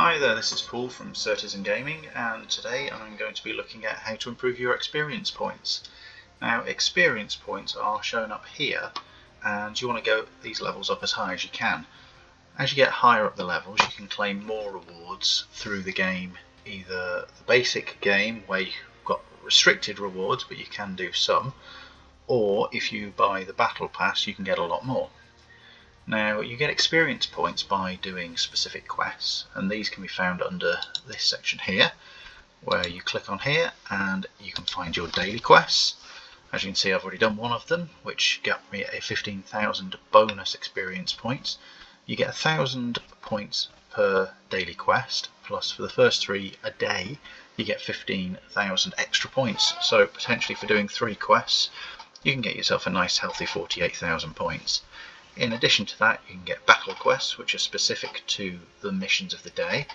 Hi there, this is Paul from Certizen Gaming, and today I'm going to be looking at how to improve your experience points. Now, experience points are shown up here, and you want to go these levels up as high as you can. As you get higher up the levels, you can claim more rewards through the game, either the basic game where you've got restricted rewards, but you can do some, or if you buy the battle pass, you can get a lot more. Now, you get experience points by doing specific quests, and these can be found under this section here, where you click on here and you can find your daily quests. As you can see, I've already done one of them, which got me a 15,000 bonus experience points. You get 1,000 points per daily quest, plus for the first 3 a day, you get 15,000 extra points. So potentially for doing 3 quests, you can get yourself a nice healthy 48,000 points. In addition to that, you can get battle quests, which are specific to the missions of the day.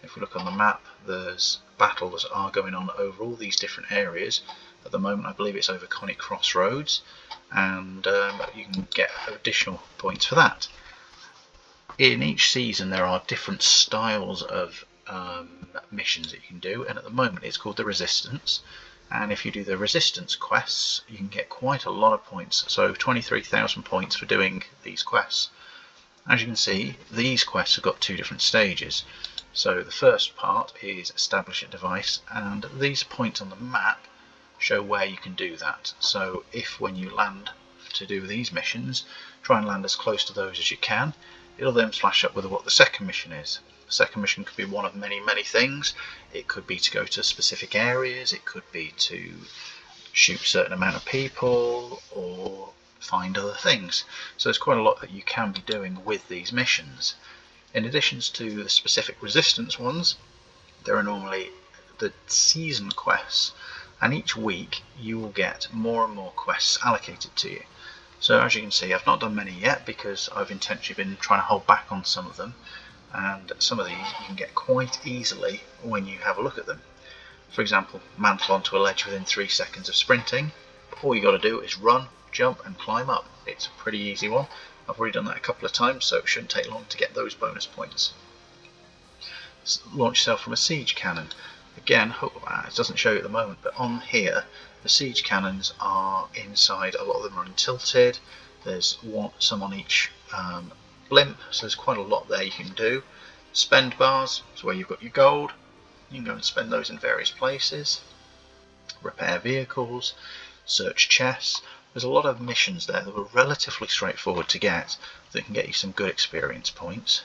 If we look on the map, there's battles that are going on over all these different areas. At the moment, I believe it's over Connie Crossroads, and you can get additional points for that. In each season, there are different styles of missions that you can do, and at the moment it's called the Resistance. And if you do the Resistance quests, you can get quite a lot of points, so 23,000 points for doing these quests. As you can see, these quests have got 2 different stages. So the first part is Establish a Device, and these points on the map show where you can do that. So if when you land to do these missions, try and land as close to those as you can, it'll then flash up with what the second mission is. The second mission could be one of many things. It could be to go to specific areas, it could be to shoot a certain amount of people, or find other things. So there's quite a lot that you can be doing with these missions. In addition to the specific Resistance ones, there are normally the season quests, and each week you will get more and more quests allocated to you. So as you can see, I've not done many yet because I've intentionally been trying to hold back on some of them, and some of these you can get quite easily when you have a look at them. For example, mantle onto a ledge within 3 seconds of sprinting. All you got to do is run, jump and climb up. It's a pretty easy one. I've already done that a couple of times, so it shouldn't take long to get those bonus points. Launch yourself from a siege cannon. Again, it doesn't show you at the moment, but on here the siege cannons are inside. A lot of them are untilted. There's some on each blimp, so there's quite a lot there you can do. Spend bars is where you've got your gold. You can go and spend those in various places. Repair vehicles, search chests. There's a lot of missions there that were relatively straightforward to get that can get you some good experience points.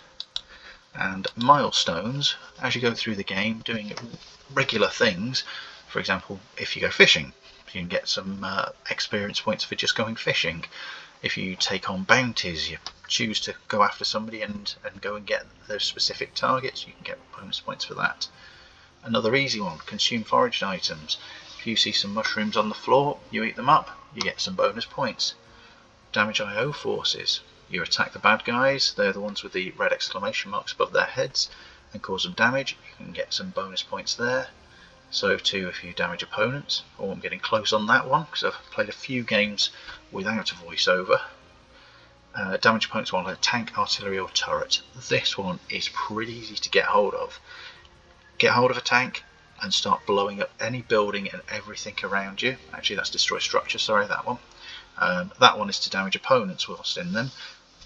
And milestones, as you go through the game doing regular things. For example, if you go fishing, you can get some experience points for just going fishing. If you take on bounties, you choose to go after somebody and go and get those specific targets, you can get bonus points for that. Another easy one, consume foraged items. If you see some mushrooms on the floor, you eat them up, you get some bonus points. Damage IO forces. You attack the bad guys, they're the ones with the red exclamation marks above their heads, and cause them damage, you can get some bonus points there. So too if you damage opponents. Oh, I'm getting close on that one because I've played a few games without a voiceover. Damage opponents while a tank, artillery or turret. This one is pretty easy to get hold of. Get hold of a tank and start blowing up any building and everything around you. Actually that's destroy structure, sorry, that one. That one is to damage opponents whilst in them.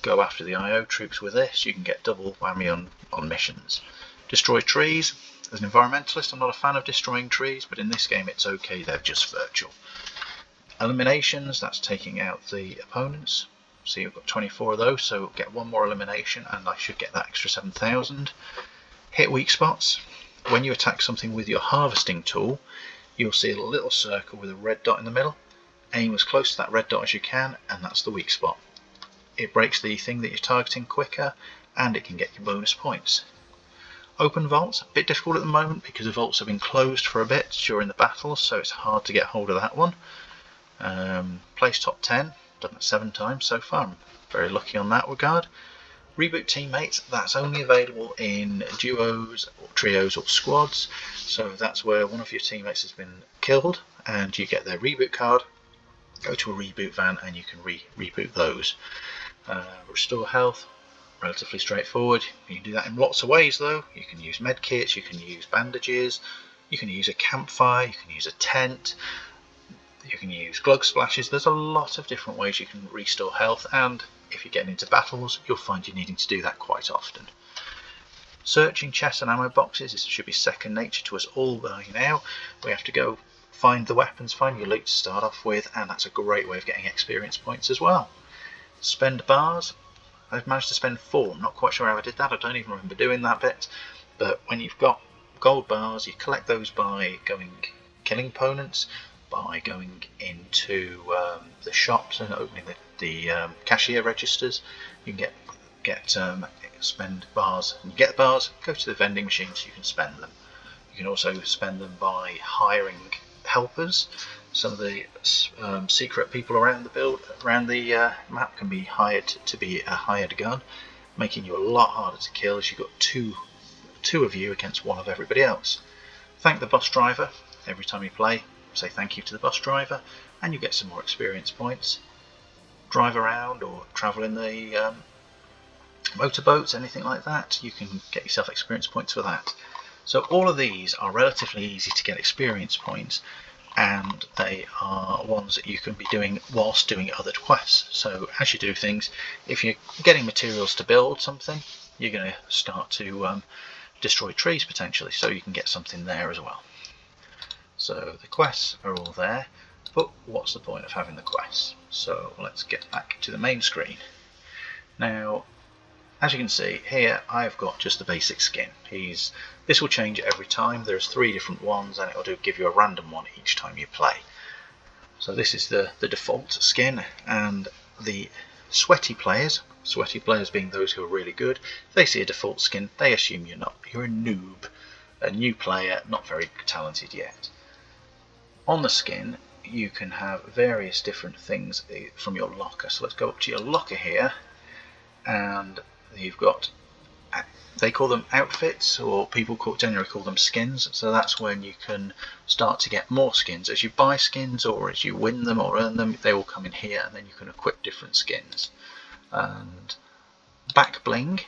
Go after the IO troops with this, you can get double whammy on missions. Destroy trees. As an environmentalist, I'm not a fan of destroying trees, but in this game it's okay, they're just virtual. Eliminations, that's taking out the opponents. So you've got 24 of those, so get one more elimination and I should get that extra 7,000. Hit weak spots. When you attack something with your harvesting tool, you'll see a little circle with a red dot in the middle. Aim as close to that red dot as you can, and that's the weak spot. It breaks the thing that you're targeting quicker, and it can get you bonus points. Open vaults, a bit difficult at the moment because the vaults have been closed for a bit during the battles, so it's hard to get hold of that one. Place top 10, done that 7 times so far, I'm very lucky on that regard. Reboot teammates, that's only available in duos or trios or squads, so that's where one of your teammates has been killed and you get their reboot card, go to a reboot van and you can reboot those. Restore health, relatively straightforward. You can do that in lots of ways though. You can use med kits, you can use bandages, you can use a campfire, you can use a tent, you can use glug splashes. There's a lot of different ways you can restore health, and if you're getting into battles, you'll find you're needing to do that quite often. Searching chests and ammo boxes, this should be second nature to us all by now. We have to go find the weapons, find your loot to start off with, and that's a great way of getting experience points as well. Spend bars. I've managed to spend 4. I'm not quite sure how I did that. I don't even remember doing that bit. But when you've got gold bars, you collect those by killing opponents, by going into the shops and opening the cashier registers. You can get spend bars, and you get the bars, go to the vending machine so you can spend them. You can also spend them by hiring helpers. Some of the secret people around the map can be hired to be a hired gun, making you a lot harder to kill as you've got two of you against one of everybody else. Thank the bus driver every time you play. Say thank you to the bus driver, and you get some more experience points. Drive around or travel in the motorboats, anything like that, you can get yourself experience points for that. So all of these are relatively easy to get experience points, and they are ones that you can be doing whilst doing other quests. So as you do things, if you're getting materials to build something, you're going to start to destroy trees potentially, so you can get something there as well. So the quests are all there, but what's the point of having the quests? So let's get back to the main screen. Now, as you can see here, I've got just the basic skin. This will change every time. There's 3 different ones, and it will give you a random one each time you play. So this is the default skin, and the sweaty players being those who are really good, if they see a default skin, they assume you're a noob, a new player, not very talented yet. On the skin, you can have various different things from your locker. So let's go up to your locker here, and you've got, they call them outfits, or people generally call them skins. So that's when you can start to get more skins. As you buy skins, or as you win them or earn them, they will come in here, and then you can equip different skins. And back bling,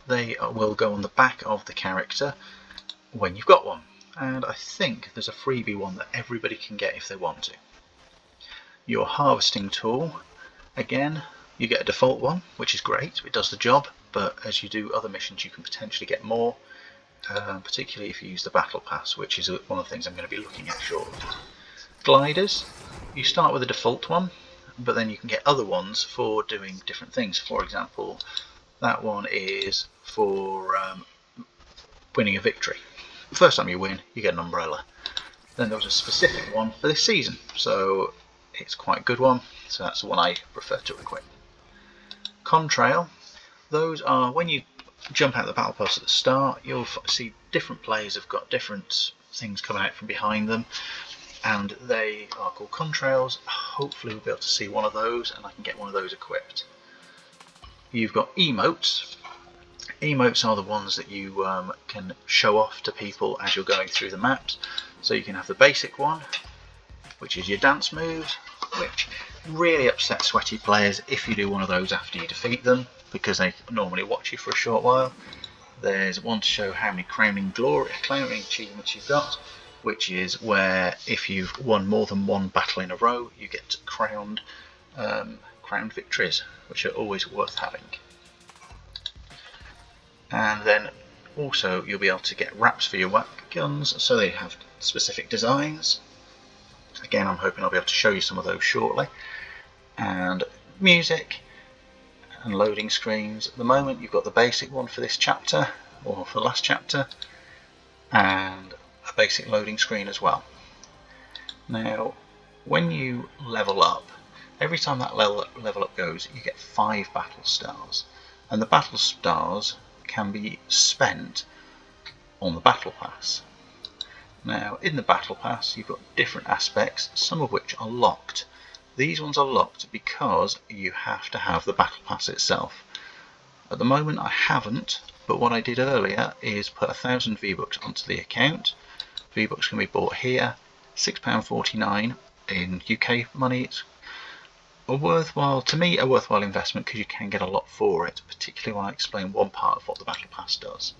they will go on the back of the character when you've got one. And I think there's a freebie one that everybody can get if they want to. Your harvesting tool, again, you get a default one, which is great, it does the job, but as you do other missions you can potentially get more, particularly if you use the battle pass, which is one of the things I'm going to be looking at shortly. Gliders, you start with a default one, but then you can get other ones for doing different things. For example, that one is for winning a victory. The first time you win, you get an umbrella. Then there was a specific one for this season, so it's quite a good one, so that's the one I prefer to equip. Contrail, those are when you jump out the battle pass at the start, you'll see different players have got different things coming out from behind them, and they are called contrails. Hopefully we'll be able to see one of those, and I can get one of those equipped. You've got emotes. Emotes are the ones that you can show off to people as you're going through the maps. So you can have the basic one, which is your dance moves, which really upsets sweaty players if you do one of those after you defeat them, because they normally watch you for a short while. There's one to show how many crowning achievements you've got, which is where if you've won more than one battle in a row, you get crowned victories, which are always worth having. And then also you'll be able to get wraps for your guns, so they have specific designs. Again, I'm hoping I'll be able to show you some of those shortly. And music and loading screens. At the moment you've got the basic one for this chapter, or for the last chapter, and a basic loading screen as well. Now, when you level up, every time that level up goes, you get 5 battle stars, and the battle stars can be spent on the battle pass. Now, in the battle pass you've got different aspects, some of which are locked. These ones are locked because you have to have the battle pass itself. At the moment I haven't, but what I did earlier is put 1,000 V-Bucks onto the account. V-Bucks can be bought here, £6.49 in UK money. to me, a worthwhile investment because you can get a lot for it, particularly when I explain one part of what the Battle Pass does.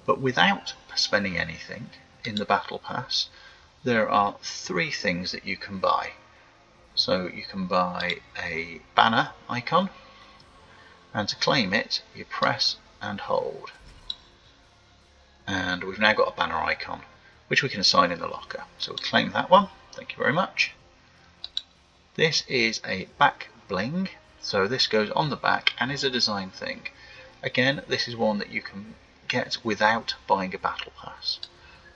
But without spending anything in the Battle Pass, there are 3 things that you can buy. So you can buy a banner icon, and to claim it, you press and hold. And we've now got a banner icon, which we can assign in the locker. So we'll claim that one. Thank you very much. This is a back bling, so this goes on the back and is a design thing. Again, this is one that you can get without buying a battle pass.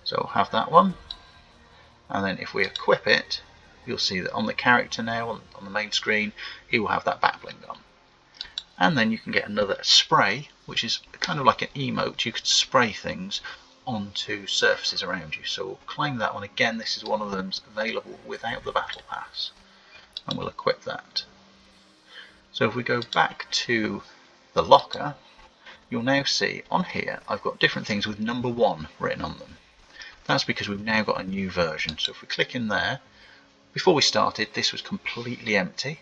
So we'll have that one, and then if we equip it, you'll see that on the character now, on the main screen, he will have that back bling on. And then you can get another spray, which is kind of like an emote. You could spray things onto surfaces around you. So we'll claim that one again. This is one of them available without the battle pass, and we'll equip that. So if we go back to the locker, you'll now see on here I've got different things with number 1 written on them. That's because we've now got a new version. So if we click in there, before we started this was completely empty.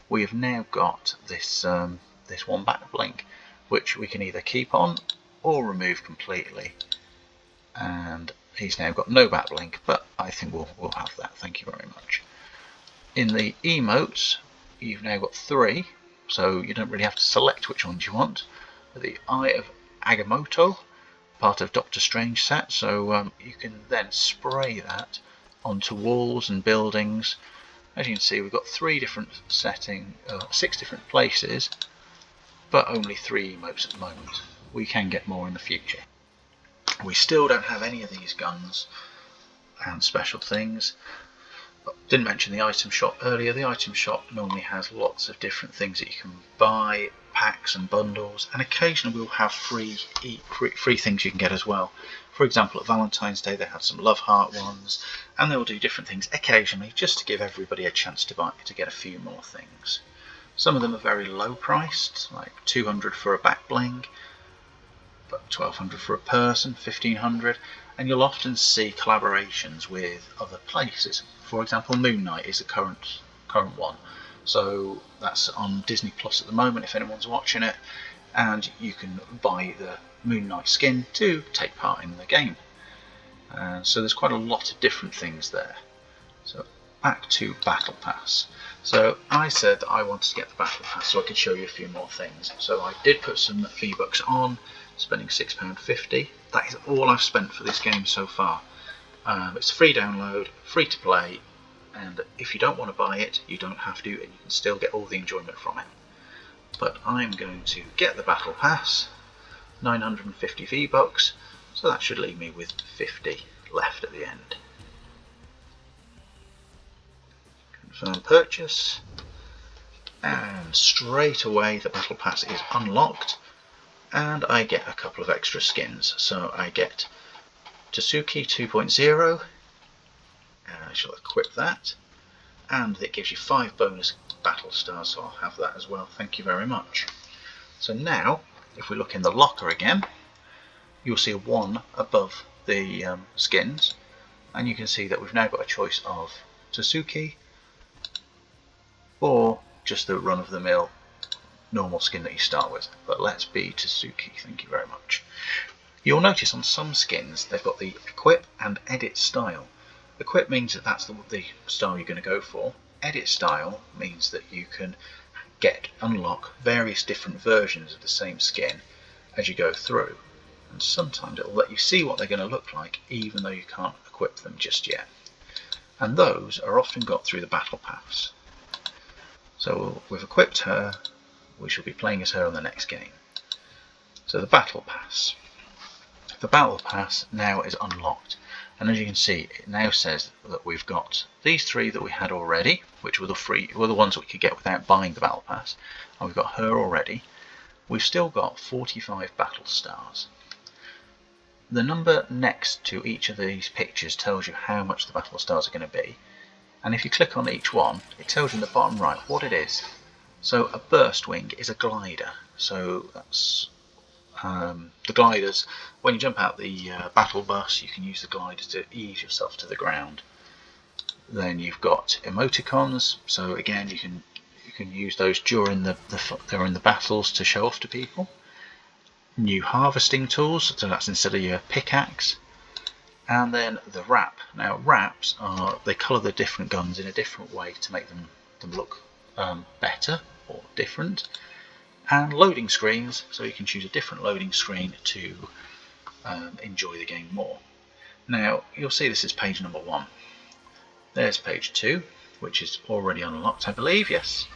We have now got this this one back blink, which we can either keep on or remove completely. And he's now got no back blink, but I think we'll have that. Thank you very much. In the emotes, you've now got 3, so you don't really have to select which ones you want. The Eye of Agamotto, part of Doctor Strange set, so you can then spray that onto walls and buildings. As you can see, we've got 3 different 6 different places, but only 3 emotes at the moment. We can get more in the future. We still don't have any of these guns and special things. Didn't mention the item shop earlier. The item shop normally has lots of different things that you can buy, packs and bundles, and occasionally we'll have free things you can get as well. For example, at Valentine's Day they had some love heart ones, and they'll do different things occasionally just to give everybody a chance to get a few more things. Some of them are very low priced, like 200 for a back bling, but 1200 for a person, 1500, and you'll often see collaborations with other places. For example, Moon Knight is the current one, so that's on Disney Plus at the moment if anyone's watching it, and you can buy the Moon Knight skin to take part in the game. So there's quite a lot of different things there. So back to Battle Pass. So I said that I wanted to get the Battle Pass so I could show you a few more things. So I did put some V-Bucks on, spending £6.50. That is all I've spent for this game so far. It's a free download, free to play, and if you don't want to buy it, you don't have to, and you can still get all the enjoyment from it. But I'm going to get the Battle Pass, 950 V-Bucks, so that should leave me with 50 left at the end. Confirm purchase, and straight away the Battle Pass is unlocked, and I get a couple of extra skins. So I get Tasuki 2.0, and I shall equip that, and it gives you 5 bonus battle stars, so I'll have that as well. Thank you very much. So now, if we look in the locker again, you'll see a 1 above the skins, and you can see that we've now got a choice of Tasuki or just the run-of-the-mill normal skin that you start with. But let's be Tasuki, thank you very much. You'll notice on some skins they've got the equip and edit style. Equip means that that's the style you're going to go for. Edit style means that you can unlock various different versions of the same skin as you go through, and sometimes it will let you see what they're going to look like even though you can't equip them just yet, and those are often got through the Battle Pass. So we've equipped her, we shall be playing as her on the next game. So the Battle Pass. The Battle Pass now is unlocked, and as you can see it now says that we've got these 3 that we had already, which were the ones that we could get without buying the Battle Pass, and we've got her already. We've still got 45 battle stars. The number next to each of these pictures tells you how much the battle stars are going to be, and if you click on each one it tells you in the bottom right what it is. So a burst wing is a glider, so that's the gliders. When you jump out the battle bus, you can use the glider to ease yourself to the ground. Then you've got emoticons, so again you can You can use those during the battles to show off to people. New harvesting tools, so that's instead of your pickaxe. And then the wrap. Now wraps they colour the different guns in a different way to make them look better or different. And loading screens, so you can choose a different loading screen to enjoy the game more. Now you'll see this is page number 1. There's page 2, which is already unlocked, I believe, yes.